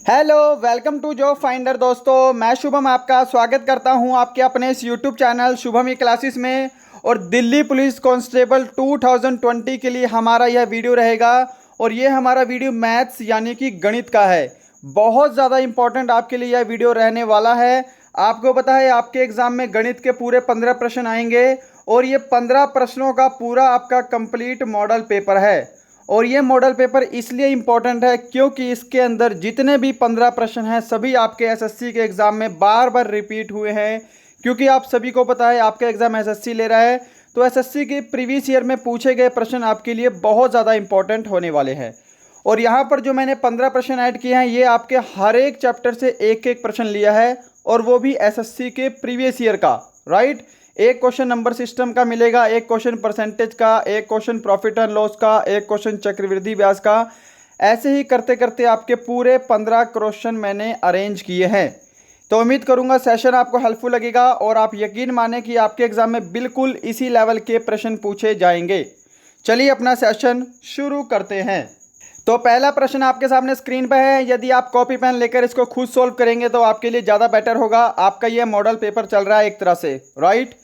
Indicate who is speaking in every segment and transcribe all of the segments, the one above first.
Speaker 1: Hello, welcome to job finder. दोस्तों, मैं शुभम आपका स्वागत करता हूं आपके अपने इस यूट्यूब चैनल शुभम ई क्लासेस में। और दिल्ली पुलिस कांस्टेबल 2020 के लिए हमारा यह वीडियो रहेगा। और ये हमारा वीडियो मैथ्स यानी कि गणित का है। बहुत ज़्यादा इंपॉर्टेंट आपके लिए यह वीडियो रहने वाला है। आपको पता है आपके एग्ज़ाम में गणित के पूरे 15 प्रश्न आएंगे और ये 15 प्रश्नों का पूरा आपका कंप्लीट मॉडल पेपर है। और ये मॉडल पेपर इसलिए इम्पॉर्टेंट है क्योंकि इसके अंदर जितने भी 15 प्रश्न हैं सभी आपके एसएससी के एग्ज़ाम में बार बार रिपीट हुए हैं। क्योंकि आप सभी को पता है आपका एग्ज़ाम एसएससी ले रहा है, तो एसएससी के प्रीवियस ईयर में पूछे गए प्रश्न आपके लिए बहुत ज़्यादा इंपॉर्टेंट होने वाले हैं। और यहाँ पर जो मैंने 15 प्रश्न ऐड किए हैं ये आपके हर एक चैप्टर से एक एक प्रश्न लिया है, और वो भी एसएससी के प्रीवियस ईयर का। राइट, एक क्वेश्चन नंबर सिस्टम का मिलेगा, एक क्वेश्चन परसेंटेज का, एक क्वेश्चन प्रॉफिट एंड लॉस का, एक क्वेश्चन चक्रवृद्धि ब्याज का। ऐसे ही करते करते आपके पूरे 15 क्वेश्चन मैंने अरेंज किए हैं। तो उम्मीद करूंगा सेशन आपको हेल्पफुल लगेगा और आप यकीन माने कि आपके एग्जाम में बिल्कुल इसी लेवल के प्रश्न पूछे जाएंगे। चलिए अपना सेशन शुरू करते हैं। तो पहला प्रश्न आपके सामने स्क्रीन पर है। यदि आप कॉपी पेन लेकर इसको खुद सॉल्व करेंगे तो आपके लिए ज़्यादा बेटर होगा। आपका ये मॉडल पेपर चल रहा है एक तरह से। राइट,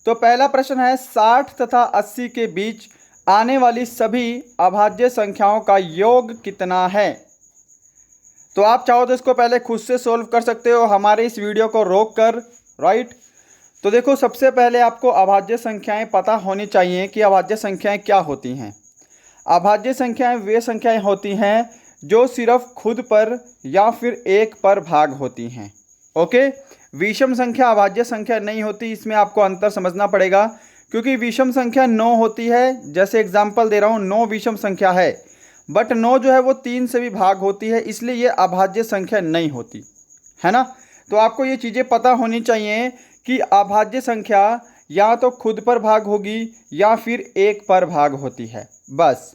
Speaker 1: तो पहला प्रश्न है 60 तथा 80 के बीच आने वाली सभी अभाज्य संख्याओं का योग कितना है। तो आप चाहो तो इसको पहले खुद से सॉल्व कर सकते हो हमारे इस वीडियो को रोक कर। राइट, तो देखो सबसे पहले आपको अभाज्य संख्याएं पता होनी चाहिए कि अभाज्य संख्याएं क्या होती हैं। अभाज्य संख्याएं वे संख्याएं होती हैं जो सिर्फ खुद पर या फिर एक पर भाग होती हैं। ओके, विषम संख्या अभाज्य संख्या नहीं होती, इसमें आपको अंतर समझना पड़ेगा। क्योंकि विषम संख्या 9 होती है, जैसे एग्जांपल दे रहा हूँ 9 विषम संख्या है, बट 9 जो है वो 3 से भी भाग होती है, इसलिए ये अभाज्य संख्या नहीं होती है ना। तो आपको ये चीज़ें पता होनी चाहिए कि अभाज्य संख्या या तो खुद पर भाग होगी या फिर एक पर भाग होती है, बस।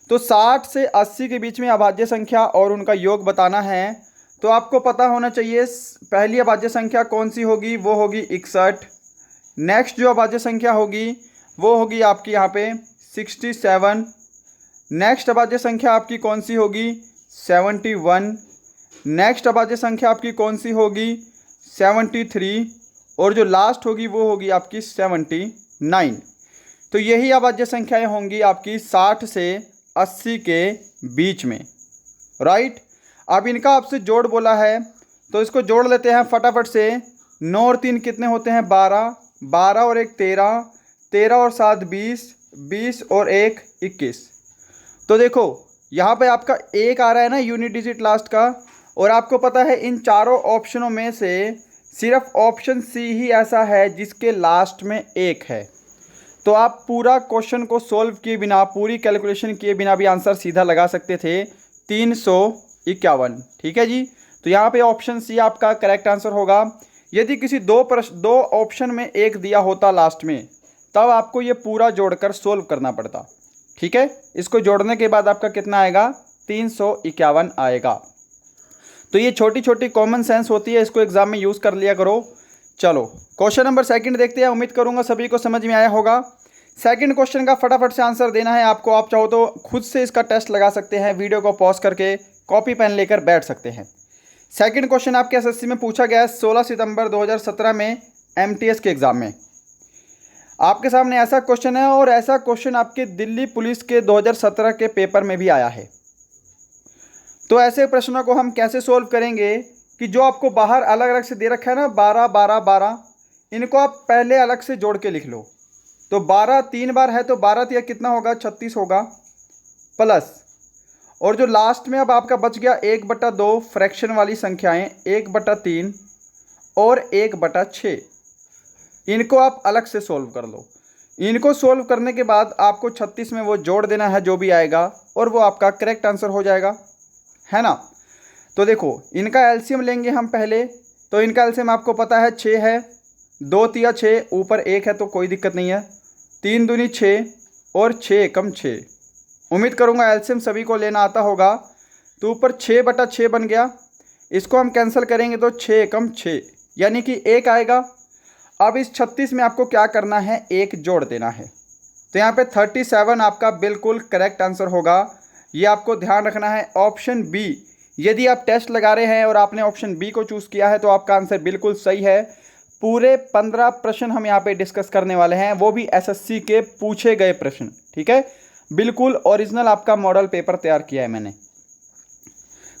Speaker 1: तो 60 से 80 के बीच में अभाज्य संख्या और उनका योग बताना है। तो आपको पता होना चाहिए पहली अभाज्य संख्या कौन सी होगी, वो होगी 61। नेक्स्ट जो अभाज्य संख्या होगी वो होगी आपकी यहाँ पे 67। नेक्स्ट अभाज्य संख्या आपकी कौन सी होगी, 71। नेक्स्ट अभाज्य संख्या आपकी कौन सी होगी, 73। और जो लास्ट होगी वो होगी आपकी 79। तो यही अभाज्य संख्याएं होंगी आपकी 60 से 80 के बीच में। राइट, अब इनका आपसे जोड़ बोला है तो इसको जोड़ लेते हैं फटाफट से। 9 और 3 कितने होते हैं, 12। 12 और 1 13। 13 और 7 20। 20 और 1 21। तो देखो यहाँ पे आपका एक आ रहा है ना यूनिट डिजिट लास्ट का। और आपको पता है इन चारों ऑप्शनों में से सिर्फ ऑप्शन सी ही ऐसा है जिसके लास्ट में 1 है। तो आप पूरा क्वेश्चन को सॉल्व किए बिना, पूरी कैलकुलेशन किए बिना भी आंसर सीधा लगा सकते थे, 351। ठीक है जी, तो यहाँ पे ऑप्शन सी आपका करेक्ट आंसर होगा। यदि किसी दो ऑप्शन में एक दिया होता लास्ट में, तब आपको ये पूरा जोड़कर सोल्व करना पड़ता। ठीक है, इसको जोड़ने के बाद आपका कितना आएगा, 351 आएगा। तो ये छोटी छोटी कॉमन सेंस होती है, इसको एग्जाम में यूज़ कर लिया करो। चलो क्वेश्चन नंबर सेकंड देखते हैं। उम्मीद करूंगा सभी को समझ में आया होगा। सेकंड क्वेश्चन का फटाफट से आंसर देना है आपको। आप चाहो तो खुद से इसका टेस्ट लगा सकते हैं, वीडियो को पॉज करके कॉपी पेन लेकर बैठ सकते हैं। सेकंड क्वेश्चन आपके एसएससी में पूछा गया है 16 सितंबर 2017 में एमटीएस के एग्जाम में। आपके सामने ऐसा क्वेश्चन है और ऐसा क्वेश्चन आपके दिल्ली पुलिस के 2017 के पेपर में भी आया है। तो ऐसे प्रश्नों को हम कैसे सोल्व करेंगे कि जो आपको बाहर अलग अलग से दे रखा है ना, 12 12 12, इनको आप पहले अलग से जोड़ के लिख लो। तो 12 3 बार है तो 12 तिया कितना होगा, 36 होगा, प्लस और जो लास्ट में अब आपका बच गया 1/2 फ्रैक्शन वाली संख्याएं, 1/3 और 1/6, इनको आप अलग से सोल्व कर लो। इनको सोल्व करने के बाद आपको 36 में वो जोड़ देना है जो भी आएगा, और वो आपका करेक्ट आंसर हो जाएगा, है ना। तो देखो इनका एलसीएम लेंगे हम पहले। तो इनका एलसीएम आपको पता है 6 है, 2 तिया 6, ऊपर 1 है तो कोई दिक्कत नहीं है, 3 दूनी 6 और 6 एकम 6। उम्मीद करूंगा एलसीएम सभी को लेना आता होगा। तो ऊपर 6/6 बन गया, इसको हम कैंसिल करेंगे तो 6 एकम 6 यानी कि 1 आएगा। अब इस 36 में आपको क्या करना है, 1 जोड़ देना है। तो यहाँ पे 37 आपका बिल्कुल करेक्ट आंसर होगा। ये आपको ध्यान रखना है, ऑप्शन बी यदि आप टेस्ट लगा रहे हैं और आपने ऑप्शन बी को चूज़ किया है तो आपका आंसर बिल्कुल सही है। पूरे 15 प्रश्न हम यहाँ पे डिस्कस करने वाले हैं, वो भी एसएससी के पूछे गए प्रश्न। ठीक है, बिल्कुल ओरिजिनल आपका मॉडल पेपर तैयार किया है मैंने।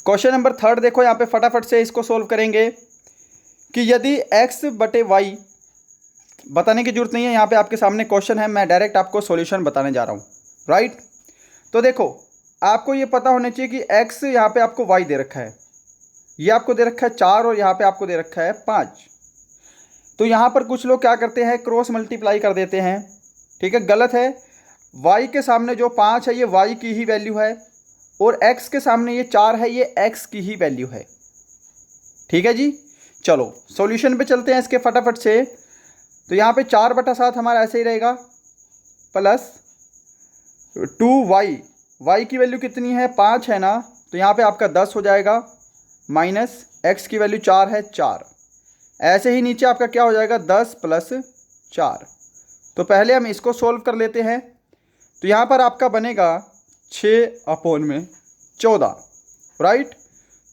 Speaker 1: क्वेश्चन नंबर 3 देखो, यहाँ पे फटाफट से इसको सोल्व करेंगे कि यदि x बटे वाई, बताने की जरूरत नहीं है, यहाँ पे आपके सामने क्वेश्चन है, मैं डायरेक्ट आपको सॉल्यूशन बताने जा रहा हूँ। राइट, तो देखो आपको ये पता होना चाहिए कि x यहाँ पे आपको y दे रखा है, ये आपको दे रखा है 4 और यहाँ पे आपको दे रखा है 5। तो यहाँ पर कुछ लोग क्या करते हैं, क्रॉस मल्टीप्लाई कर देते हैं। ठीक है, गलत है। y के सामने जो 5 है ये y की ही वैल्यू है और x के सामने ये 4 है, ये x की ही वैल्यू है। ठीक है जी, चलो सॉल्यूशन पे चलते हैं इसके फटाफट से। तो यहाँ पे 4/7 हमारा ऐसे ही रहेगा, प्लस 2y, y की वैल्यू कितनी है 5 है ना, तो यहाँ पे आपका 10 हो जाएगा, माइनस x की वैल्यू 4 है 4। ऐसे ही नीचे आपका क्या हो जाएगा 10 + 4। तो पहले हम इसको सोल्व कर लेते हैं। तो यहाँ पर आपका बनेगा 6/14। राइट,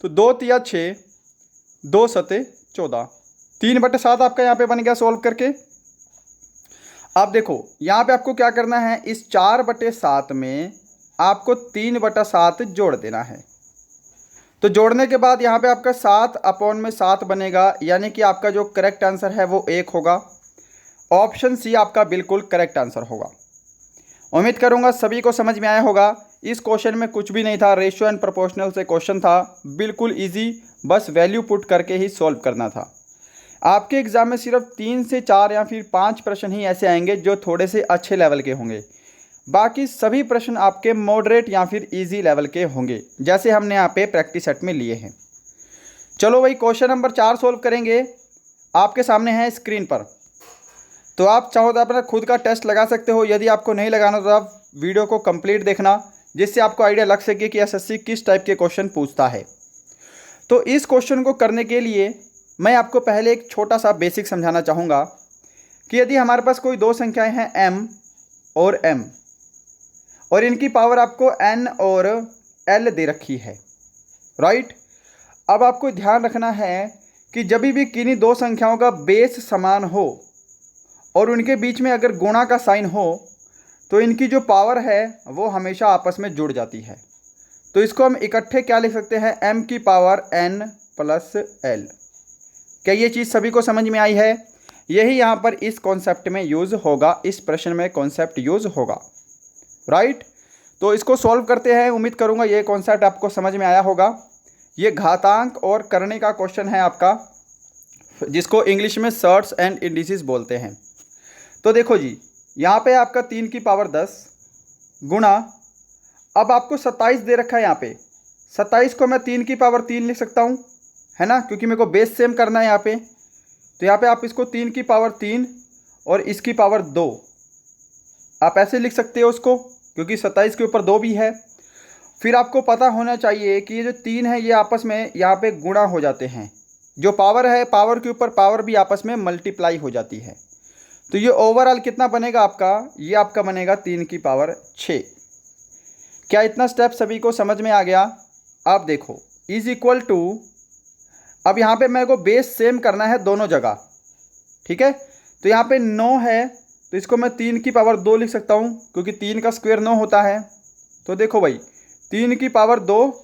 Speaker 1: तो 2 तिया 6, 2 सते 14, 3/7 आपका यहाँ पे बन गया सोल्व करके। अब देखो यहाँ पे आपको क्या करना है, इस 4/7 में आपको 3/7 जोड़ देना है। तो जोड़ने के बाद यहाँ पे आपका 7/7 बनेगा, यानी कि आपका जो करेक्ट आंसर है वो 1 होगा। ऑप्शन सी आपका बिल्कुल करेक्ट आंसर होगा। उम्मीद करूँगा सभी को समझ में आया होगा। इस क्वेश्चन में कुछ भी नहीं था, रेशियो एंड प्रोपोर्शनल से क्वेश्चन था, बिल्कुल ईजी, बस वैल्यू पुट करके ही सॉल्व करना था। आपके एग्ज़ाम में सिर्फ 3 से 4 या फिर 5 प्रश्न ही ऐसे आएंगे जो थोड़े से अच्छे लेवल के होंगे, बाकी सभी प्रश्न आपके मॉडरेट या फिर इजी लेवल के होंगे, जैसे हमने यहाँ पे प्रैक्टिस सेट में लिए हैं। चलो भाई क्वेश्चन नंबर 4 सोल्व करेंगे, आपके सामने है स्क्रीन पर। तो आप चाहो तो अपना खुद का टेस्ट लगा सकते हो, यदि आपको नहीं लगाना तो आप वीडियो को कंप्लीट देखना, जिससे आपको आइडिया लग सके कि एसएससी किस टाइप के क्वेश्चन पूछता है। तो इस क्वेश्चन को करने के लिए मैं आपको पहले एक छोटा सा बेसिक समझाना चाहूँगा कि यदि हमारे पास कोई दो संख्याएं हैं m और m, और इनकी पावर आपको n और l दे रखी है। राइट, अब आपको ध्यान रखना है कि जब भी किन्हीं दो संख्याओं का बेस समान हो और उनके बीच में अगर गुणा का साइन हो तो इनकी जो पावर है वो हमेशा आपस में जुड़ जाती है। तो इसको हम इकट्ठे क्या लिख सकते हैं, m की पावर n + l। क्या ये चीज़ सभी को समझ में आई है? यही यहाँ पर इस कॉन्सेप्ट में यूज़ होगा, इस प्रश्न में कॉन्सेप्ट यूज़ होगा। राइट, तो इसको सॉल्व करते हैं। उम्मीद करूँगा ये कॉन्सेप्ट आपको समझ में आया होगा। ये घातांक और करने का क्वेश्चन है आपका, जिसको इंग्लिश में सर्ट्स एंड इंडिसेस बोलते हैं। तो देखो जी, यहाँ पे आपका 3 की पावर 10 गुणा, अब आपको 27 दे रखा है। यहाँ पे 27 को मैं 3 की पावर 3 लिख सकता हूँ, है ना, क्योंकि मेरे को बेस सेम करना है यहाँ पे। तो यहाँ पे आप इसको 3 की पावर 3 और इसकी पावर 2 आप ऐसे लिख सकते हो उसको, क्योंकि 27 के ऊपर 2 भी है। फिर आपको पता होना चाहिए कि ये जो 3 है ये आपस में यहाँ पे गुणा हो जाते हैं। जो पावर है, पावर के ऊपर पावर भी आपस में मल्टीप्लाई हो जाती है। तो ये ओवरऑल कितना बनेगा आपका, ये आपका बनेगा 3 की पावर 6। क्या इतना स्टेप सभी को समझ में आ गया? अब देखो इज इक्वल टू, अब यहाँ पे मेरे को बेस सेम करना है दोनों जगह। ठीक है, तो यहाँ पे 9 है तो इसको मैं 3 की पावर 2 लिख सकता हूँ, क्योंकि 3 का स्क्वायर 9 होता है। तो देखो भाई 3 की पावर 2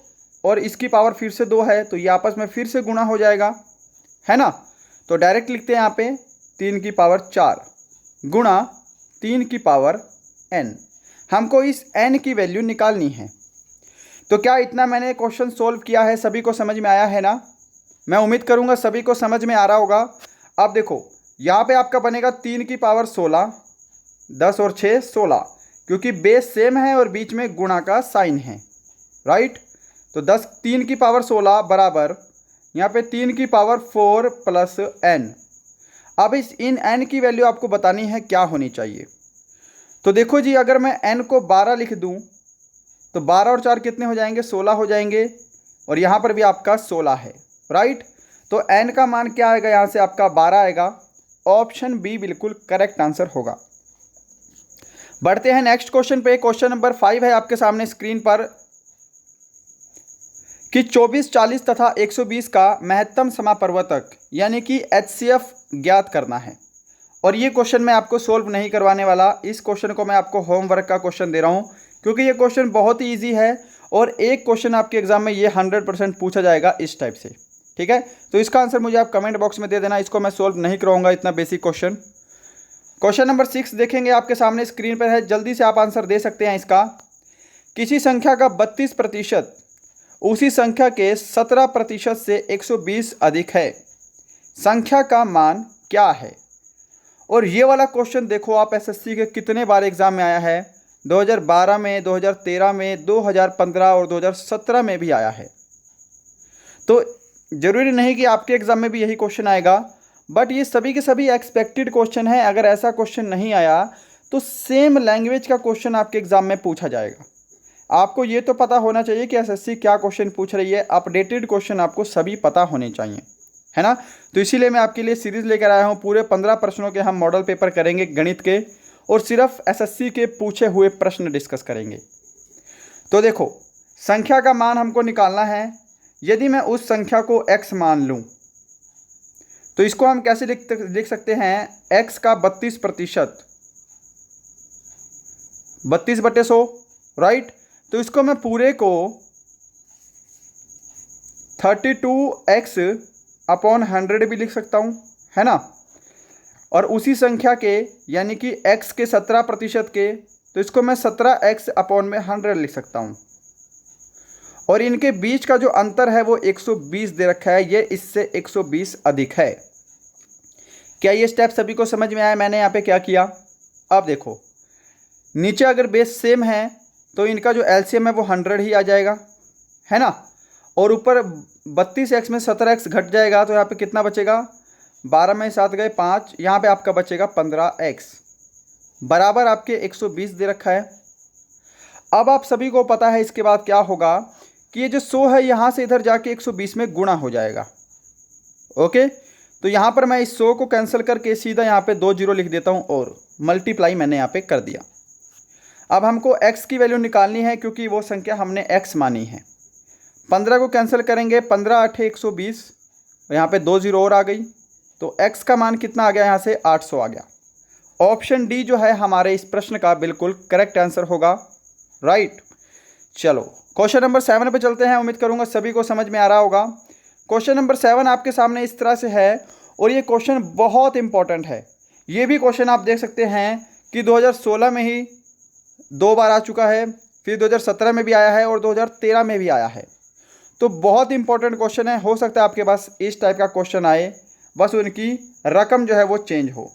Speaker 1: और इसकी पावर फिर से 2 है, तो ये आपस में फिर से गुणा हो जाएगा, है ना। तो डायरेक्ट लिखते हैं यहाँ पे 3 की पावर 4 गुणा 3 की पावर n। हमको इस n की वैल्यू निकालनी है। तो क्या इतना मैंने क्वेश्चन सोल्व किया है, सभी को समझ में आया है ना? मैं उम्मीद करूँगा सभी को समझ में आ रहा होगा। अब देखो यहाँ पे आपका बनेगा 3 की पावर 16, 10 और 6 16, क्योंकि बेस सेम है और बीच में गुणा का साइन है। राइट, तो 3 की पावर 16 बराबर यहाँ पे 3 की पावर 4 + n। अब इस इन n की वैल्यू आपको बतानी है क्या होनी चाहिए। तो देखो जी, अगर मैं n को 12 लिख दूं तो 12 और 4 कितने हो जाएंगे, 16 हो जाएंगे, और यहाँ पर भी आपका 16 है। राइट, तो n का मान क्या आएगा, यहाँ से आपका 12 आएगा। ऑप्शन बी बिल्कुल करेक्ट आंसर होगा। बढ़ते हैं नेक्स्ट क्वेश्चन पे। क्वेश्चन नंबर 5 है आपके सामने स्क्रीन पर कि 24, 40 तथा 120 का महत्तम समापवर्तक यानी कि HCF ज्ञात करना है। और ये क्वेश्चन मैं आपको सोल्व नहीं करवाने वाला, इस क्वेश्चन को मैं आपको होमवर्क का क्वेश्चन दे रहा हूँ, क्योंकि ये क्वेश्चन बहुत ही ईजी है और एक क्वेश्चन आपके एग्जाम में ये 100% पूछा जाएगा इस टाइप से। ठीक है, तो इसका आंसर मुझे आप कमेंट बॉक्स में दे देना, इसको मैं सोल्व नहीं कराऊंगा इतना बेसिक क्वेश्चन। क्वेश्चन नंबर 6 देखेंगे, आपके सामने स्क्रीन पर है, जल्दी से आप आंसर दे सकते हैं इसका। किसी संख्या का 32% उसी संख्या के 17% से 120 अधिक है, संख्या का मान क्या है? और ये वाला क्वेश्चन देखो आप एसएससी के कितने बार एग्जाम में आया है, 2012 में, 2013 में, 2015 और 2017 में भी आया है। तो जरूरी नहीं कि आपके एग्जाम में भी यही क्वेश्चन आएगा, बट ये सभी के सभी एक्सपेक्टेड क्वेश्चन है। अगर ऐसा क्वेश्चन नहीं आया तो सेम लैंग्वेज का क्वेश्चन आपके एग्जाम में पूछा जाएगा। आपको ये तो पता होना चाहिए कि एसएससी क्या क्वेश्चन पूछ रही है, अपडेटेड क्वेश्चन आपको सभी पता होने चाहिए, है ना। तो इसीलिए मैं आपके लिए सीरीज़ लेकर आया हूँ, पूरे 15 प्रश्नों के हम मॉडल पेपर करेंगे गणित के, और सिर्फ एसएससी के पूछे हुए प्रश्न डिस्कस करेंगे। तो देखो, संख्या का मान हमको निकालना है। यदि मैं उस संख्या को x मान लूँ तो इसको हम कैसे लिख सकते हैं, x का 32%, 32/100, राइट। तो इसको मैं पूरे को 32x/100 भी लिख सकता हूँ, है ना। और उसी संख्या के यानी कि x के 17% के, तो इसको मैं 17x/100 लिख सकता हूँ। और इनके बीच का जो अंतर है वो 120 दे रखा है, ये इससे 120 अधिक है। क्या ये स्टेप सभी को समझ में आया मैंने यहाँ पे क्या किया? अब देखो, नीचे अगर बेस सेम है तो इनका जो एलसीएम है वो 100 ही आ जाएगा, है ना। और ऊपर 32x में 17x घट जाएगा तो यहाँ पे कितना बचेगा, 12 में 7 गए 5, यहाँ पे आपका बचेगा 15x, बराबर आपके 120 दे रखा है। अब आप सभी को पता है इसके बाद क्या होगा कि ये जो 100 है यहाँ से इधर जाके 120 में गुणा हो जाएगा। ओके, तो यहाँ पर मैं इस 100 को कैंसिल करके सीधा यहाँ पे 2 जीरो लिख देता हूँ और मल्टीप्लाई मैंने यहाँ पे कर दिया। अब हमको x की वैल्यू निकालनी है क्योंकि वो संख्या हमने x मानी है। 15 को कैंसिल करेंगे, 15 8 120, यहाँ पे 2 जीरो और आ गई, तो x का मान कितना आ गया, यहाँ से 800 आ गया। ऑप्शन डी जो है हमारे इस प्रश्न का बिल्कुल करेक्ट आंसर होगा, राइट। चलो क्वेश्चन नंबर 7 पे चलते हैं, उम्मीद करूंगा सभी को समझ में आ रहा होगा। क्वेश्चन नंबर 7 आपके सामने इस तरह से है और ये क्वेश्चन बहुत इंपॉर्टेंट है। ये भी क्वेश्चन आप देख सकते हैं कि 2016 में ही 2 बार आ चुका है, फिर 2017 में भी आया है और 2013 में भी आया है। तो बहुत इंपॉर्टेंट क्वेश्चन है, हो सकता है आपके पास इस टाइप का क्वेश्चन आए, बस उनकी रकम जो है वो चेंज हो।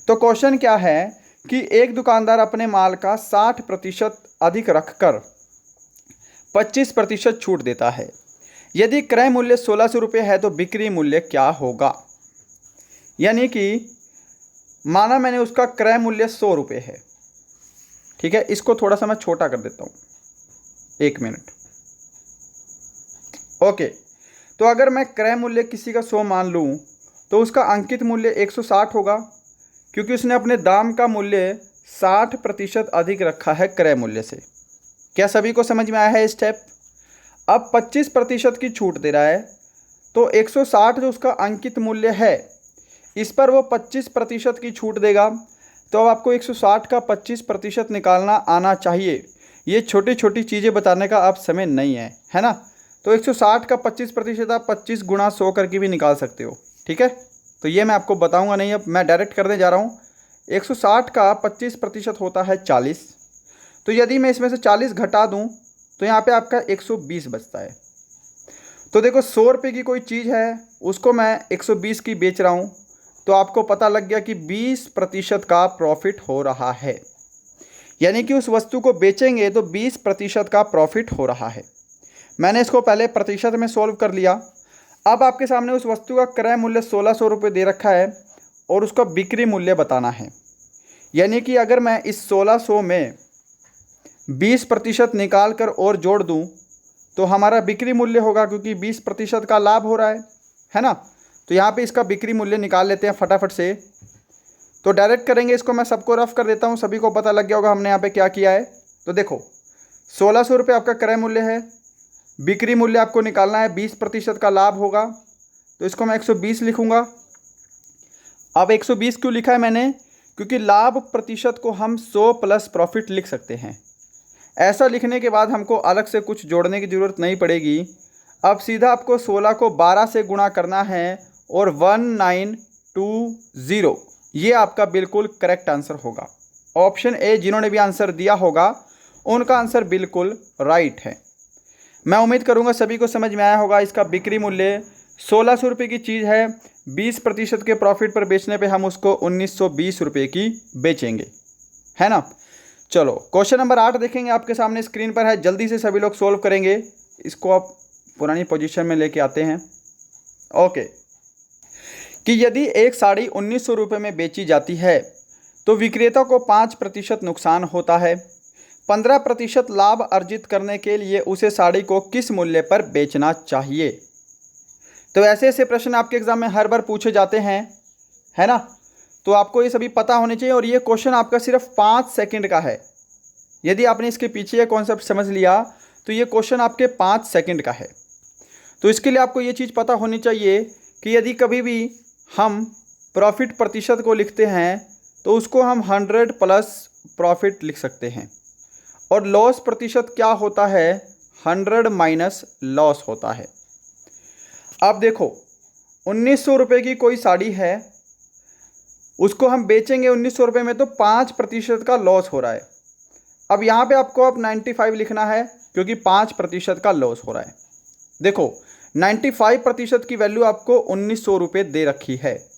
Speaker 1: तो क्वेश्चन क्या है कि एक दुकानदार अपने माल का 60% अधिक रखकर 25% छूट देता है। यदि क्रय मूल्य 1600 रुपये है तो बिक्री मूल्य क्या होगा? यानी कि माना मैंने उसका क्रय मूल्य 100 रुपये है, ठीक है। इसको थोड़ा सा मैं छोटा कर देता हूँ, 1 मिनट। ओके, तो अगर मैं क्रय मूल्य किसी का 100 मान लूँ तो उसका अंकित मूल्य 160 होगा, क्योंकि उसने अपने दाम का मूल्य 60% अधिक रखा है क्रय मूल्य से। क्या सभी को समझ में आया है स्टेप? अब 25% की छूट दे रहा है, तो 160 जो उसका अंकित मूल्य है इस पर वो 25% की छूट देगा, तो अब आपको 160 का 25% निकालना आना चाहिए। ये छोटी छोटी चीज़ें बताने का अब समय नहीं है ना। तो 160 का 25% आप 25 गुणा 100 करके भी निकाल सकते हो, ठीक है। तो ये मैं आपको बताऊंगा नहीं, अब मैं डायरेक्ट करने जा रहा हूँ। 160 का 25% होता है 40, तो यदि मैं इसमें से 40 घटा दूँ तो यहाँ पे आपका 120 बचता है। तो देखो 100 रुपये की कोई चीज़ है, उसको मैं 120 की बेच रहा हूँ, तो आपको पता लग गया कि 20% का प्रॉफिट हो रहा है। यानी कि उस वस्तु को बेचेंगे तो 20% का प्रॉफिट हो रहा है। मैंने इसको पहले प्रतिशत में सॉल्व कर लिया। अब आपके सामने उस वस्तु का क्रय मूल्य 1600 रुपये दे रखा है और उसका बिक्री मूल्य बताना है। यानी कि अगर मैं इस 1600 में 20% निकाल कर और जोड़ दूं तो हमारा बिक्री मूल्य होगा, क्योंकि 20% का लाभ हो रहा है ना। तो यहाँ पे इसका बिक्री मूल्य निकाल लेते हैं फटाफट से। तो डायरेक्ट करेंगे इसको, मैं सबको रफ कर देता हूँ, सभी को पता लग गया होगा हमने यहाँ पे क्या किया है। तो देखो 1600 रुपये आपका क्रय मूल्य है, बिक्री मूल्य आपको निकालना है, 20% का लाभ होगा, तो इसको मैं 120 लिखूंगा। अब 120 क्यों लिखा है मैंने? क्योंकि लाभ प्रतिशत को हम 100 प्लस प्रॉफिट लिख सकते हैं। ऐसा लिखने के बाद हमको अलग से कुछ जोड़ने की ज़रूरत नहीं पड़ेगी। अब सीधा आपको 16 को 12 से गुणा करना है और 1920, ये आपका बिल्कुल करेक्ट आंसर होगा। ऑप्शन ए जिन्होंने भी आंसर दिया होगा उनका आंसर बिल्कुल राइट है। मैं उम्मीद करूंगा सभी को समझ में आया होगा। इसका बिक्री मूल्य 1600 रुपये की चीज़ है, 20% के प्रॉफिट पर बेचने पे हम उसको 1920 रुपये की बेचेंगे, है ना। चलो क्वेश्चन नंबर 8 देखेंगे, आपके सामने स्क्रीन पर है, जल्दी से सभी लोग सोल्व करेंगे। इसको आप पुरानी पोजीशन में लेके आते हैं। ओके, कि यदि एक साड़ी 1900 रुपये में बेची जाती है तो विक्रेता को 5% नुकसान होता है। 15% लाभ अर्जित करने के लिए उसे साड़ी को किस मूल्य पर बेचना चाहिए? तो ऐसे ऐसे प्रश्न आपके एग्जाम में हर बार पूछे जाते हैं, है ना। तो आपको ये सभी पता होने चाहिए। और ये क्वेश्चन आपका सिर्फ 5 सेकंड का है। यदि आपने इसके पीछे कॉन्सेप्ट समझ लिया तो ये क्वेश्चन आपके 5 सेकंड का है। तो इसके लिए आपको ये चीज़ पता होनी चाहिए कि यदि कभी भी हम प्रॉफिट प्रतिशत को लिखते हैं तो उसको हम 100 प्लस प्रॉफिट लिख सकते हैं, और लॉस प्रतिशत क्या होता है? 100 माइनस लॉस होता है। अब देखो 1900 रुपये की कोई साड़ी है, उसको हम बेचेंगे 1900 रुपये में, तो 5% का लॉस हो रहा है। अब यहाँ पे आपको अब 95 लिखना है क्योंकि 5% का लॉस हो रहा है। देखो 95% की वैल्यू आपको 1900 रुपये दे रखी है,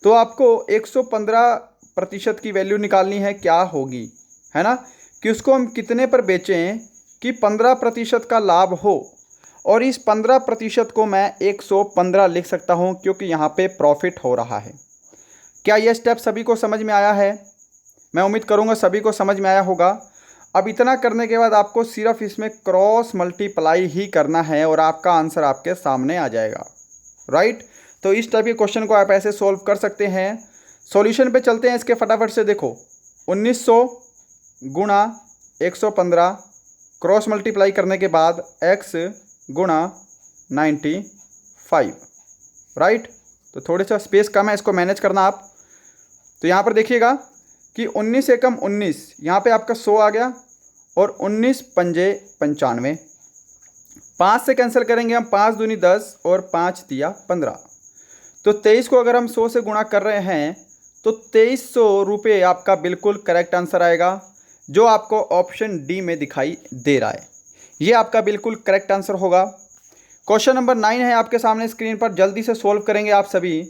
Speaker 1: तो आपको 115% की वैल्यू निकालनी है। क्या होगी, है ना, कि उसको हम कितने पर बेचें कि 15% का लाभ हो। और इस 15% को मैं 115 लिख सकता हूं क्योंकि यहाँ पे प्रॉफिट हो रहा है। क्या यह स्टेप सभी को समझ में आया है? मैं उम्मीद करूँगा सभी को समझ में आया होगा। अब इतना करने के बाद आपको सिर्फ इसमें क्रॉस मल्टीप्लाई ही करना है और आपका आंसर आपके सामने आ जाएगा, राइट। तो इस टाइप के क्वेश्चन को आप ऐसे सॉल्व कर सकते हैं। सॉल्यूशन पे चलते हैं इसके फटाफट से। देखो 1900 गुणा 115 क्रॉस मल्टीप्लाई करने के बाद x गुणा 95, राइट। तो थोड़ा सा स्पेस कम है, इसको मैनेज करना आप। तो यहाँ पर देखिएगा कि 19 एकम 19, यहाँ पे आपका 100 आ गया, और 19 पंजे 95, 5 से कैंसिल करेंगे हम, 5 दूनी 10 और 5 तिया 15। तो 23 को अगर हम 100 से गुणा कर रहे हैं तो 2300 रुपये आपका बिल्कुल करेक्ट आंसर आएगा, जो आपको ऑप्शन डी में दिखाई दे रहा है। ये आपका बिल्कुल करेक्ट आंसर होगा। क्वेश्चन नंबर 9 है आपके सामने स्क्रीन पर, जल्दी से सॉल्व करेंगे आप सभी।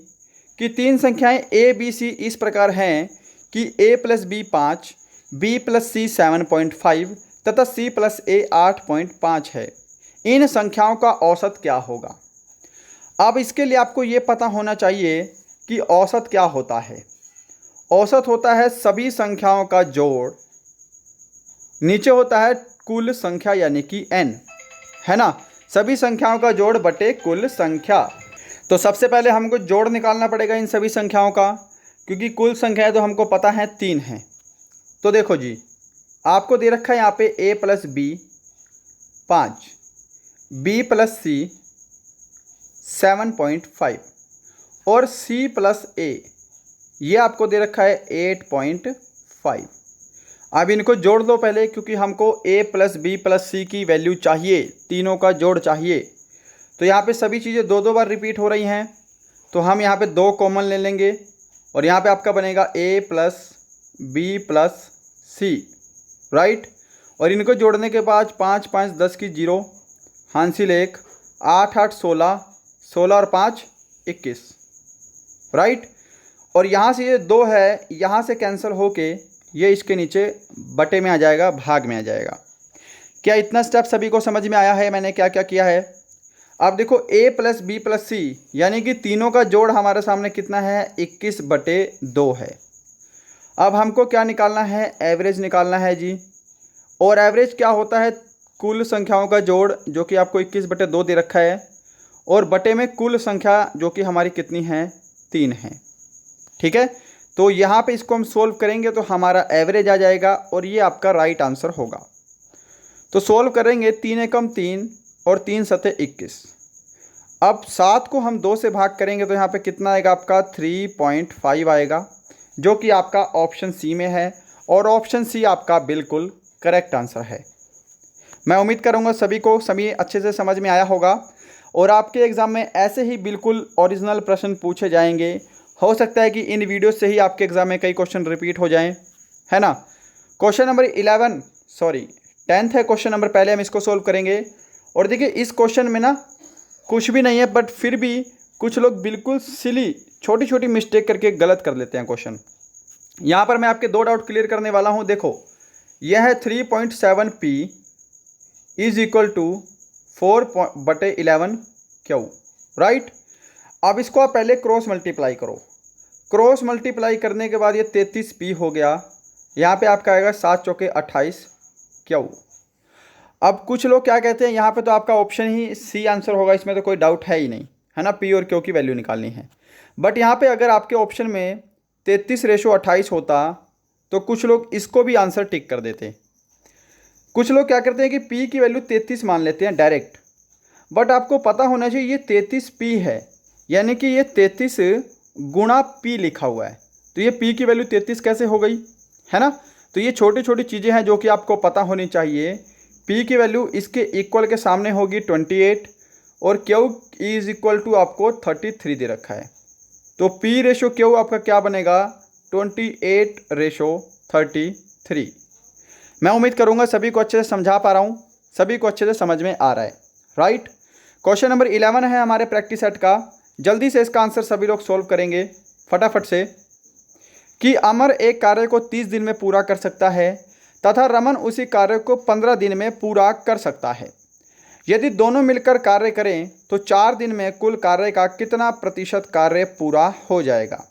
Speaker 1: कि 3 संख्याएं ए बी सी इस प्रकार हैं कि a + b 5, b + c 7.5 तथा c + a 8.5 है। इन संख्याओं का औसत क्या होगा? अब इसके लिए आपको ये पता होना चाहिए कि औसत क्या होता है। औसत होता है सभी संख्याओं का जोड़, नीचे होता है कुल संख्या यानी कि n, है ना। सभी संख्याओं का जोड़ बटे कुल संख्या। तो सबसे पहले हमको जोड़ निकालना पड़ेगा इन सभी संख्याओं का, क्योंकि कुल संख्याएं तो हमको पता है 3 हैं। तो देखो जी, आपको दे रखा है यहाँ पे a + b 5, b + c 7.5 और c + a ये आपको दे रखा है 8.5। अब इनको जोड़ दो पहले, क्योंकि हमको a + b + c की वैल्यू चाहिए, तीनों का जोड़ चाहिए। तो यहाँ पे सभी चीज़ें 2 बार रिपीट हो रही हैं, तो हम यहाँ पे 2 कॉमन ले लेंगे और यहाँ पे आपका बनेगा a + b + c, राइट। और इनको जोड़ने के बाद 5 5 10 की 0, हासिल 1, 8 8 16, 16 और 5 21, राइट। और यहाँ से ये 2 है, यहाँ से कैंसिल होके ये इसके नीचे बटे में आ जाएगा, भाग में आ जाएगा। क्या इतना स्टेप सभी को समझ में आया है मैंने क्या क्या किया है? अब देखो a + b + c यानी कि तीनों का जोड़ हमारे सामने कितना है? 21/2 है। अब हमको क्या निकालना है? एवरेज निकालना है जी। और एवरेज क्या होता है? कुल संख्याओं का जोड़, जो कि आपको 21/2 दे रखा है, और बटे में कुल संख्या जो कि हमारी कितनी है? 3 है, ठीक है। तो यहाँ पे इसको हम सोल्व करेंगे तो हमारा एवरेज आ जाएगा और ये आपका राइट आंसर होगा। तो सोल्व करेंगे, 3 एकम 3, और 3 सते 21। अब 7 को हम 2 से भाग करेंगे तो यहाँ पे कितना आएगा आपका 3.5 आएगा, जो कि आपका ऑप्शन सी में है और ऑप्शन सी आपका बिल्कुल करेक्ट आंसर है। मैं उम्मीद करूँगा सभी को सभी अच्छे से समझ में आया होगा और आपके एग्ज़ाम में ऐसे ही बिल्कुल ओरिजिनल प्रश्न पूछे जाएंगे। हो सकता है कि इन वीडियो से ही आपके एग्ज़ाम में कई क्वेश्चन रिपीट हो जाएं, है ना। क्वेश्चन नंबर 10th है क्वेश्चन नंबर, पहले हम इसको सोल्व करेंगे। और देखिए इस क्वेश्चन में ना कुछ भी नहीं है, बट फिर भी कुछ लोग बिल्कुल सिली छोटी छोटी मिस्टेक करके गलत कर लेते हैं क्वेश्चन। यहाँ पर मैं आपके 2 डाउट क्लियर करने वाला हूँ। देखो यह है 3.7p is equal to 4/11 Q, right. अब इसको आप पहले क्रॉस मल्टीप्लाई करो। क्रॉस मल्टीप्लाई करने के बाद ये 33p हो गया। यहाँ पे आपका आएगा 7 चौके 28 क्यू। अब कुछ लोग क्या कहते हैं, यहाँ पे तो आपका ऑप्शन ही सी आंसर होगा, इसमें तो कोई डाउट है ही नहीं, है ना। पी और क्यू की वैल्यू निकालनी है। बट यहाँ पे अगर आपके ऑप्शन में 33:28 होता तो कुछ लोग इसको भी आंसर टिक कर देते। कुछ लोग क्या करते हैं कि P की वैल्यू 33 मान लेते हैं डायरेक्ट, बट आपको पता होना चाहिए ये 33P है, यानी कि ये 33 गुणा P लिखा हुआ है। तो ये P की वैल्यू 33 कैसे हो गई, है ना। तो ये छोटी छोटी चीज़ें हैं जो कि आपको पता होनी चाहिए। P की वैल्यू इसके इक्वल के सामने होगी 28 और Q इज इक्वल टू आपको 33 दे रखा है। तो P/Q आपका क्या बनेगा 28/33। मैं उम्मीद करूंगा सभी को अच्छे से समझा पा रहा हूं, सभी को अच्छे से समझ में आ रहा है, राइट। क्वेश्चन नंबर 11 है हमारे प्रैक्टिस सेट का। जल्दी से इसका आंसर सभी लोग सोल्व करेंगे फटाफट से। कि अमर एक कार्य को 30 दिन में पूरा कर सकता है तथा रमन उसी कार्य को 15 दिन में पूरा कर सकता है। यदि दोनों मिलकर कार्य करें तो 4 दिन में कुल कार्य का कितना प्रतिशत कार्य पूरा हो जाएगा।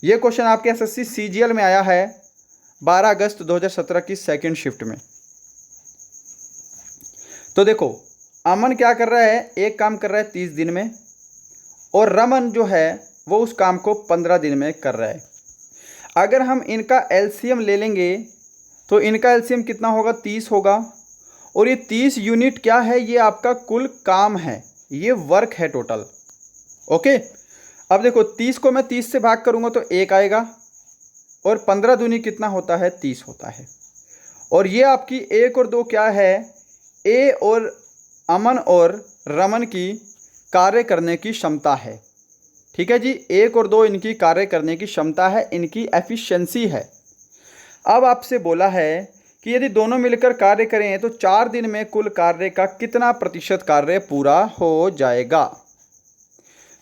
Speaker 1: ये क्वेश्चन आपके एसएससी सीजीएल में आया है 12 अगस्त 2017 की सेकंड शिफ्ट में। तो देखो अमन क्या कर रहा है, एक काम कर रहा है 30 दिन में और रमन जो है वो उस काम को 15 दिन में कर रहा है। अगर हम इनका एलसीएम ले लेंगे तो इनका एलसीएम कितना होगा 30 होगा और ये 30 यूनिट क्या है, ये आपका कुल काम है, ये वर्क है टोटल। ओके, अब देखो 30 को मैं 30 से भाग करूंगा तो 1 आएगा और 15 दूनी कितना होता है 30 होता है। और ये आपकी 1 और 2 क्या है, ए और अमन और रमन की कार्य करने की क्षमता है। ठीक है जी, 1 और 2 इनकी कार्य करने की क्षमता है, इनकी एफिशिएंसी है। अब आपसे बोला है कि यदि दोनों मिलकर कार्य करें तो 4 दिन में कुल कार्य का कितना प्रतिशत कार्य पूरा हो जाएगा।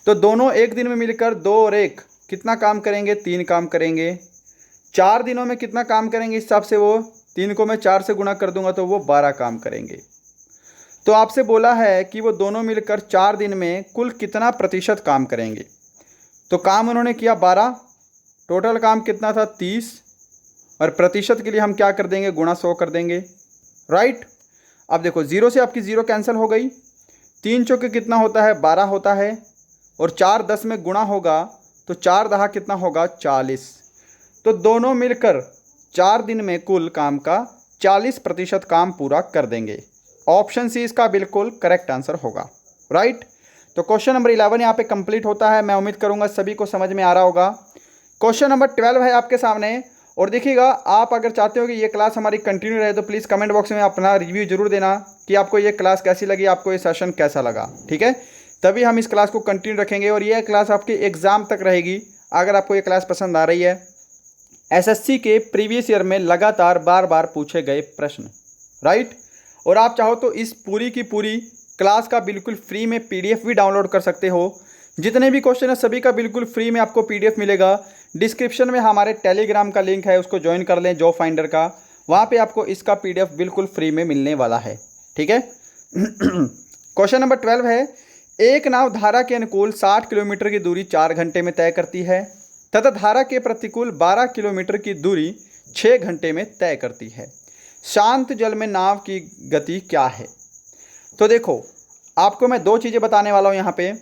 Speaker 1: तो दोनों एक दिन में मिलकर 2 और 1 कितना काम करेंगे, 3 काम करेंगे। 4 दिनों में कितना काम करेंगे, इस हिसाब से वो 3 को मैं 4 से गुणा कर दूंगा तो वो 12 काम करेंगे। तो आपसे बोला है कि वो दोनों मिलकर 4 दिन में कुल कितना प्रतिशत काम करेंगे। तो काम उन्होंने किया 12, टोटल काम कितना था 30 और प्रतिशत के लिए हम क्या कर देंगे, गुणा 100 कर देंगे, राइट। अब देखो 0 से आपकी 0 कैंसिल हो गई, 3 चौके कितना होता है 12 होता है और 4 10 में गुणा होगा तो 4 दहा कितना होगा 40। तो दोनों मिलकर 4 दिन में कुल काम का 40% काम पूरा कर देंगे। ऑप्शन सी इसका बिल्कुल करेक्ट आंसर होगा, राइट। तो क्वेश्चन नंबर 11 यहाँ पे कंप्लीट होता है। मैं उम्मीद करूँगा सभी को समझ में आ रहा होगा। क्वेश्चन नंबर 12 है आपके सामने और देखिएगा, आप अगर चाहते हो कि ये क्लास हमारी कंटिन्यू रहे तो प्लीज़ कमेंट बॉक्स में अपना रिव्यू जरूर देना कि आपको ये क्लास कैसी लगी, आपको ये सेशन कैसा लगा, ठीक है। तभी हम इस क्लास को कंटिन्यू रखेंगे और ये क्लास आपके एग्ज़ाम तक रहेगी। अगर आपको ये क्लास पसंद आ रही है, एसएससी के प्रीवियस ईयर में लगातार बार बार पूछे गए प्रश्न, राइट। और आप चाहो तो इस पूरी की पूरी क्लास का बिल्कुल फ्री में पीडीएफ भी डाउनलोड कर सकते हो। जितने भी क्वेश्चन है सभी का बिल्कुल फ्री में आपको पीडीएफ मिलेगा। डिस्क्रिप्शन में हमारे टेलीग्राम का लिंक है, उसको ज्वाइन कर लें जॉब फाइंडर का, वहाँ पे आपको इसका पीडीएफ बिल्कुल फ्री में मिलने वाला है, ठीक है। क्वेश्चन नंबर 12 है, एक नाव धारा के अनुकूल 60 किलोमीटर की दूरी 4 घंटे में तय करती है तथा धारा के प्रतिकूल 12 किलोमीटर की दूरी 6 घंटे में तय करती है। शांत जल में नाव की गति क्या है। तो देखो आपको मैं 2 चीज़ें बताने वाला हूँ यहाँ पे।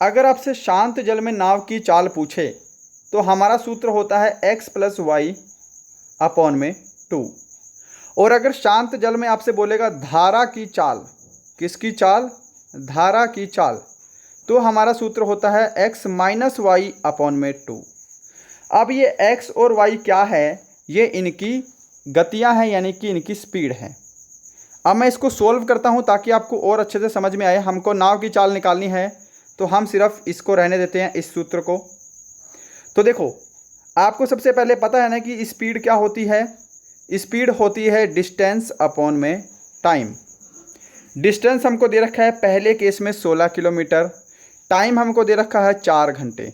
Speaker 1: अगर आपसे शांत जल में नाव की चाल पूछे तो हमारा सूत्र होता है x + y/2। और अगर शांत जल में आपसे बोलेगा धारा की चाल, किसकी चाल? धारा की चाल। तो हमारा सूत्र होता है x माइनस वाई अपॉन में 2। अब ये x और y क्या है? ये इनकी गतियां हैं, यानी कि इनकी स्पीड है। अब मैं इसको सोल्व करता हूं ताकि आपको और अच्छे से समझ में आए। हमको नाव की चाल निकालनी है तो हम सिर्फ इसको रहने देते हैं, इस सूत्र को। तो देखो, आपको सबसे पहले पता है ना कि स्पीड क्या होती है? स्पीड होती है डिस्टेंस अपॉन में टाइम। डिस्टेंस हमको दे रखा है पहले केस में 16 किलोमीटर, टाइम हमको दे रखा है 4 घंटे।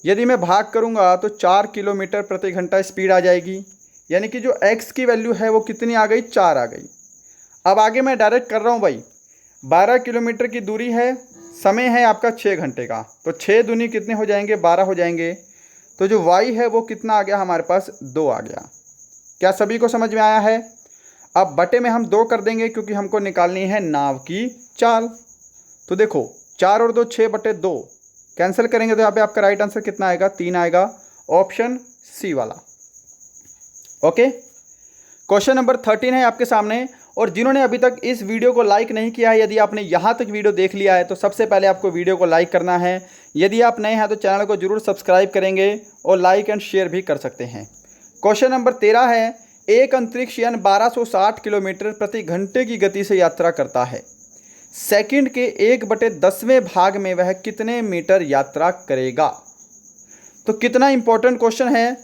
Speaker 1: यदि मैं भाग करूंगा तो 4 किलोमीटर प्रति घंटा स्पीड आ जाएगी, यानी कि जो x की वैल्यू है वो कितनी आ गई? 4 आ गई। अब आगे मैं डायरेक्ट कर रहा हूँ भाई। 12 किलोमीटर की दूरी है, समय है आपका 6 घंटे का, तो 6 दूनी कितने हो जाएंगे? 12 हो जाएंगे। तो जो y है वो कितना आ गया हमारे पास? 2 आ गया। क्या सभी को समझ में आया है? अब बटे में हम 2 कर देंगे क्योंकि हमको निकालनी है नाव की चाल। तो देखो 4 और 2 6 बटे 2 कैंसिल करेंगे तो यहाँ पे आपका राइट आंसर कितना आएगा? 3 आएगा, ऑप्शन सी वाला। ओके, क्वेश्चन नंबर 13 है आपके सामने। और जिन्होंने अभी तक इस वीडियो को लाइक नहीं किया है, यदि आपने यहाँ तक वीडियो देख लिया है तो सबसे पहले आपको वीडियो को लाइक करना है। यदि आप नए हैं तो चैनल को जरूर सब्सक्राइब करेंगे और लाइक एंड शेयर भी कर सकते हैं। क्वेश्चन नंबर 13 है, एक अंतरिक्ष यान 1260 किलोमीटर प्रति घंटे की गति से यात्रा करता है। सेकंड के 1/10वें भाग में वह कितने मीटर यात्रा करेगा? तो कितना इंपॉर्टेंट क्वेश्चन है।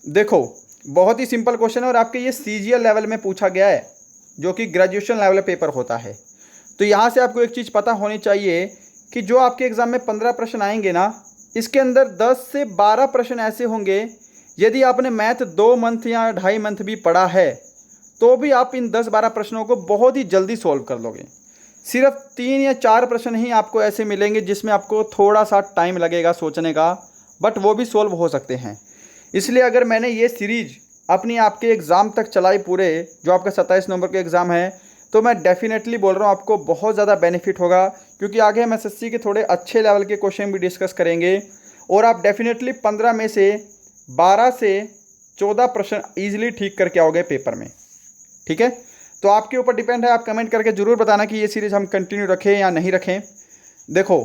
Speaker 1: देखो, बहुत ही सिंपल क्वेश्चन है और आपके ये CGL लेवल में पूछा गया है, जो कि ग्रेजुएशन लेवल पेपर होता है। तो यहाँ से आपको एक चीज़ पता होनी चाहिए कि जो आपके एग्ज़ाम में 15 प्रश्न आएंगे ना, इसके अंदर 10 से 12 प्रश्न ऐसे होंगे, यदि आपने मैथ 2 मंथ या 2.5 मंथ भी पढ़ा है तो भी आप इन 10-12 प्रश्नों को बहुत ही जल्दी सॉल्व कर लोगे। सिर्फ 3 या 4 प्रश्न ही आपको ऐसे मिलेंगे जिसमें आपको थोड़ा सा टाइम लगेगा सोचने का, बट वो भी सॉल्व हो सकते हैं। इसलिए अगर मैंने ये सीरीज अपनी आपके एग्ज़ाम तक चलाई पूरे, जो आपका 27 नवंबर का एग्ज़ाम है, तो मैं डेफिनेटली बोल रहा हूँ आपको बहुत ज़्यादा बेनिफिट होगा, क्योंकि आगे हम SSC के थोड़े अच्छे लेवल के क्वेश्चन भी डिस्कस करेंगे और आप डेफिनेटली 15 में से 12 से 14 प्रश्न ईजिली ठीक करके आओगे पेपर में। ठीक है, तो आपके ऊपर डिपेंड है। आप कमेंट करके ज़रूर बताना कि ये सीरीज़ हम कंटिन्यू रखें या नहीं रखें। देखो,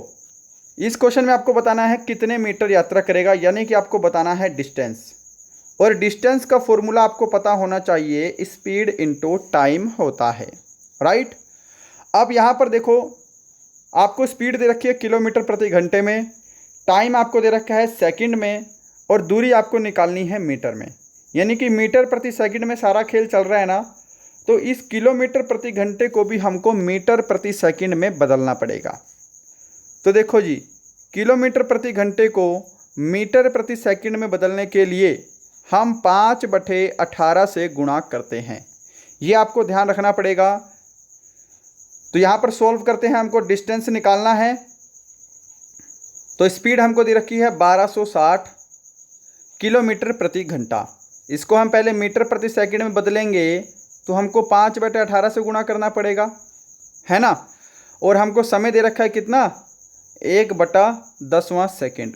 Speaker 1: इस क्वेश्चन में आपको बताना है कितने मीटर यात्रा करेगा, यानी कि आपको बताना है डिस्टेंस, और डिस्टेंस का फॉर्मूला आपको पता होना चाहिए, स्पीड इनटू टाइम होता है, राइट। अब यहाँ पर देखो, आपको स्पीड दे रखी है किलोमीटर प्रति घंटे में, टाइम आपको दे रखा है सेकंड में, और दूरी आपको निकालनी है मीटर में, यानी कि मीटर प्रति सेकंड में सारा खेल चल रहा है ना। तो इस किलोमीटर प्रति घंटे को भी हमको मीटर प्रति सेकंड में बदलना पड़ेगा। तो देखो जी, किलोमीटर प्रति घंटे को मीटर प्रति सेकंड में बदलने के लिए हम 5/18 से गुणा करते हैं, ये आपको ध्यान रखना पड़ेगा। तो यहाँ पर सोल्व करते हैं, हमको डिस्टेंस निकालना है। तो स्पीड हमको दे रखी है 1260 किलोमीटर प्रति घंटा, इसको हम पहले मीटर प्रति सेकंड में बदलेंगे तो हमको 5/18 से गुणा करना पड़ेगा, है ना। और हमको समय दे रखा है कितना? 1/10वां सेकंड।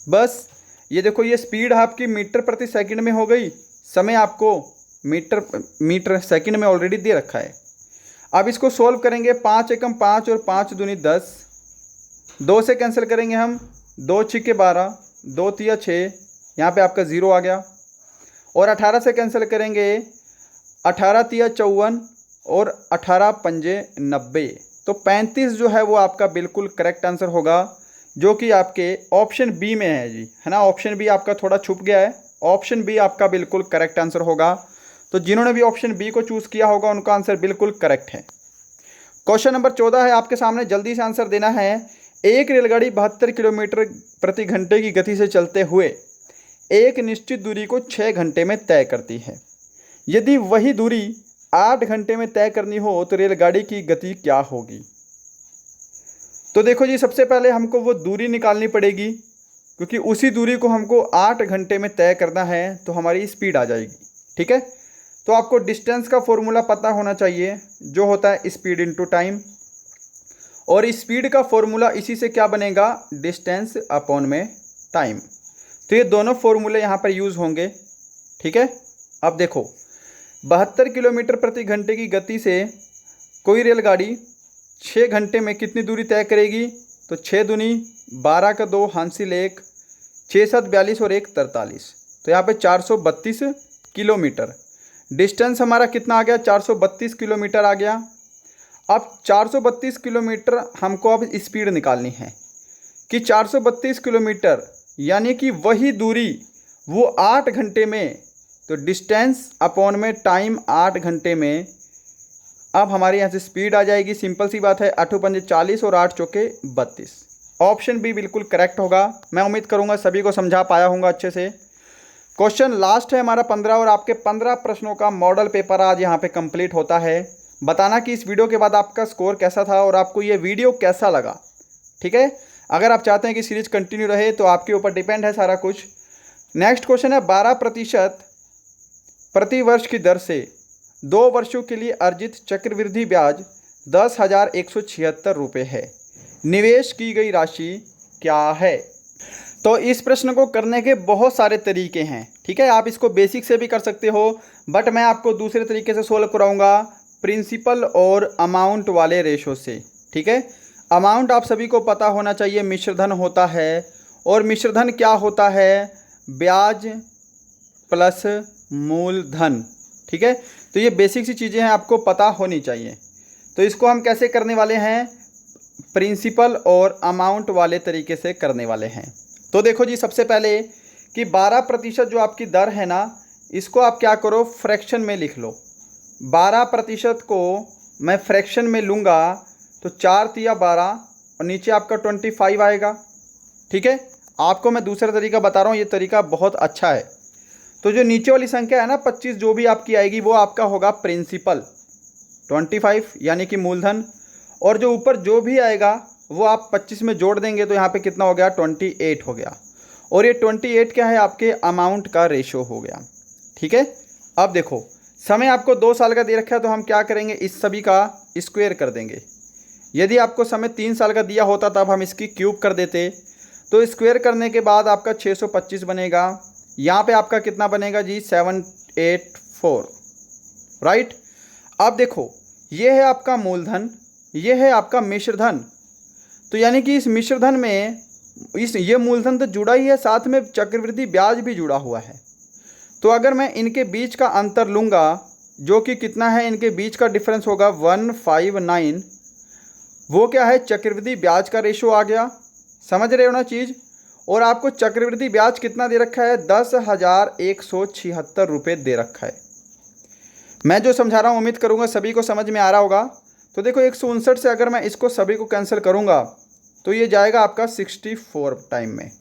Speaker 1: बस ये देखो, ये स्पीड आपकी मीटर प्रति सेकंड में हो गई, समय आपको मीटर सेकंड में ऑलरेडी दे रखा है। अब इसको सोल्व करेंगे, 5 एकम 5 और 5 दूनी 10, 2 से कैंसिल करेंगे हम, 2 छिके 12, 2 तिया 6, यहाँ पे आपका 0 आ गया। और 18 से कैंसिल करेंगे, 18 तिया 54 और 18 पंजे 90, तो 35 जो है वो आपका बिल्कुल करेक्ट आंसर होगा, जो कि आपके ऑप्शन बी में है जी, है ना। ऑप्शन बी आपका थोड़ा छुप गया है, ऑप्शन बी आपका बिल्कुल करेक्ट आंसर होगा। तो जिन्होंने भी ऑप्शन बी को चूज़ किया होगा उनका आंसर बिल्कुल करेक्ट है। क्वेश्चन नंबर 14 है आपके सामने, जल्दी से आंसर देना है। एक रेलगाड़ी 72 किलोमीटर प्रति घंटे की गति से चलते हुए एक निश्चित दूरी को 6 घंटे में तय करती है। यदि वही दूरी 8 घंटे में तय करनी हो तो रेलगाड़ी की गति क्या होगी? तो देखो जी, सबसे पहले हमको वो दूरी निकालनी पड़ेगी, क्योंकि उसी दूरी को हमको 8 घंटे में तय करना है, तो हमारी स्पीड आ जाएगी। ठीक है, तो आपको डिस्टेंस का फॉर्मूला पता होना चाहिए, जो होता है स्पीड इनटू टाइम, और स्पीड का फॉर्मूला इसी से क्या बनेगा? डिस्टेंस अपॉन में टाइम। तो ये दोनों फॉर्मूले यहाँ पर यूज़ होंगे। ठीक है, अब देखो, 72 किलोमीटर प्रति घंटे की गति से कोई रेलगाड़ी 6 घंटे में कितनी दूरी तय करेगी? तो 6 दूनी 12 का 2 हासिल 1, 6 7 42 और 1 43। तो यहाँ पे 432 किलोमीटर डिस्टेंस हमारा कितना आ गया? 432 किलोमीटर आ गया। अब 432 किलोमीटर हमको अब स्पीड निकालनी है कि 432 किलोमीटर यानी कि वही दूरी वो 8 घंटे में, तो डिस्टेंस अपॉन में टाइम 8 घंटे में। अब हमारे यहाँ से स्पीड आ जाएगी, सिंपल सी बात है, 8 पंजे 40 और 8 चौके 32। ऑप्शन बी बिल्कुल करेक्ट होगा। मैं उम्मीद करूँगा सभी को समझा पाया होगा अच्छे से। क्वेश्चन लास्ट है हमारा 15 और आपके 15 प्रश्नों का मॉडल पेपर आज यहाँ पे कंप्लीट होता है। बताना कि इस वीडियो के बाद आपका स्कोर कैसा था और आपको ये वीडियो कैसा लगा, ठीक है। अगर आप चाहते हैं कि सीरीज कंटिन्यू रहे तो आपके ऊपर डिपेंड है सारा कुछ। नेक्स्ट क्वेश्चन है 12% प्रति वर्ष की दर से 2 वर्षों के लिए अर्जित चक्रवृद्धि ब्याज 10,176 रुपये है। निवेश की गई राशि क्या है? तो इस प्रश्न को करने के बहुत सारे तरीके हैं, ठीक है। आप इसको बेसिक से भी कर सकते हो, बट मैं आपको दूसरे तरीके से सोल्व कराऊंगा, प्रिंसिपल और अमाउंट वाले रेशो से, ठीक है। अमाउंट आप सभी को पता होना चाहिए, मिश्रधन होता है, और मिश्रधन क्या होता है? ब्याज प्लस मूलधन, ठीक है। तो ये बेसिक सी चीज़ें हैं, आपको पता होनी चाहिए। तो इसको हम कैसे करने वाले हैं? प्रिंसिपल और अमाउंट वाले तरीके से करने वाले हैं। तो देखो जी, सबसे पहले कि 12% जो आपकी दर है ना, इसको आप क्या करो, फ्रैक्शन में लिख लो। 12% को मैं फ्रैक्शन में लूँगा तो 4 तिया 12 और नीचे आपका 25 आएगा, ठीक है। आपको मैं दूसरा तरीका बता रहा हूँ, ये तरीका बहुत अच्छा है। तो जो नीचे वाली संख्या है ना 25, जो भी आपकी आएगी वो आपका होगा प्रिंसिपल, 25 यानी कि मूलधन, और जो ऊपर जो भी आएगा वो आप 25 में जोड़ देंगे तो यहाँ पे कितना हो गया? 28 हो गया। और ये 28 क्या है? आपके अमाउंट का रेशो हो गया, ठीक है। अब देखो, समय आपको 2 साल का दे रखा है तो हम क्या करेंगे, इस सभी का स्क्वायर कर देंगे। यदि आपको समय 3 साल का दिया होता तब हम इसकी क्यूब कर देते। तो स्क्वायर करने के बाद आपका 625 बनेगा। यहाँ पे आपका कितना बनेगा जी? 784, राइट। अब देखो, ये है आपका मूलधन, ये है आपका मिश्रधन। तो यानी कि इस मिश्रधन में ये मूलधन तो जुड़ा ही है, साथ में चक्रवृद्धि ब्याज भी जुड़ा हुआ है। तो अगर मैं इनके बीच का अंतर लूँगा, जो कि कितना है, इनके बीच का डिफरेंस होगा 159, वो क्या है? चक्रवृद्धि ब्याज का रेशो आ गया। समझ रहे हो ना चीज़। और आपको चक्रवृद्धि ब्याज कितना दे रखा है? 10,176 रुपये दे रखा है। मैं जो समझा रहा हूँ उम्मीद करूँगा सभी को समझ में आ रहा होगा। तो देखो, 159 से अगर मैं इसको सभी को कैंसिल करूँगा तो ये जाएगा आपका 64 टाइम में।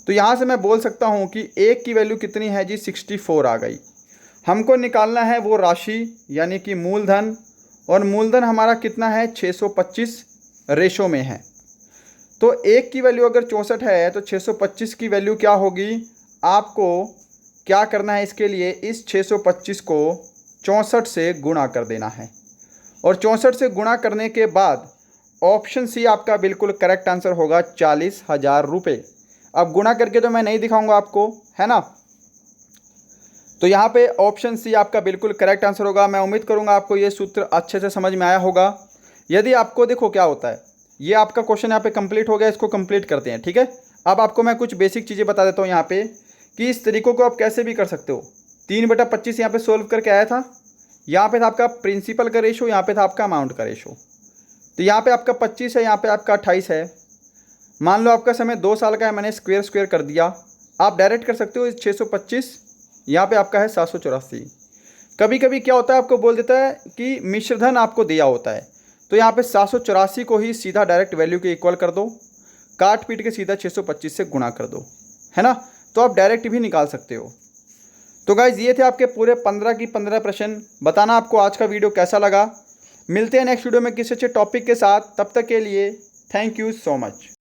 Speaker 1: तो यहाँ से मैं बोल सकता हूँ कि एक की वैल्यू कितनी है जी? 64 आ गई। हमको निकालना है वो राशि यानी कि मूलधन, और मूलधन हमारा कितना है? 625 रेशो में है। तो एक की वैल्यू अगर 64 है तो 625 की वैल्यू क्या होगी? आपको क्या करना है इसके लिए? इस 625 को 64 से गुणा कर देना है, और 64 से गुणा करने के बाद ऑप्शन सी आपका बिल्कुल करेक्ट आंसर होगा, 40,000 रुपये। अब गुणा करके तो मैं नहीं दिखाऊंगा आपको, है ना। तो यहाँ पे ऑप्शन सी आपका बिल्कुल करेक्ट आंसर होगा। मैं उम्मीद करूँगा आपको ये सूत्र अच्छे से समझ में आया होगा। यदि आपको देखो क्या होता है, ये आपका क्वेश्चन यहाँ पे कंप्लीट हो गया, इसको कंप्लीट करते हैं, ठीक है। अब आपको मैं कुछ बेसिक चीज़ें बता देता हूँ यहाँ पे कि इस तरीकों को आप कैसे भी कर सकते हो। 3/25 यहाँ पे सोल्व करके आया था। यहाँ पे था आपका प्रिंसिपल का रेशो, यहाँ पे था आपका अमाउंट का रेशो। तो यहाँ पे आपका 25 है, यहाँ पे आपका 28 है। मान लो आपका समय 2 साल का है, मैंने स्क्वायर कर दिया। आप डायरेक्ट कर सकते हो 625, यहाँ पे आपका है 784। कभी कभी क्या होता है, आपको बोल देता है कि मिश्रधन आपको दिया होता है, तो यहाँ पे 784 को ही सीधा डायरेक्ट वैल्यू के इक्वल कर दो, काट पीट के सीधा 625 से गुणा कर दो, है ना। तो आप डायरेक्ट भी निकाल सकते हो। तो गाइज, ये थे आपके पूरे 15 की 15 प्रश्न। बताना आपको आज का वीडियो कैसा लगा। मिलते हैं नेक्स्ट वीडियो में किसी अच्छे टॉपिक के साथ। तब तक के लिए थैंक यू सो मच।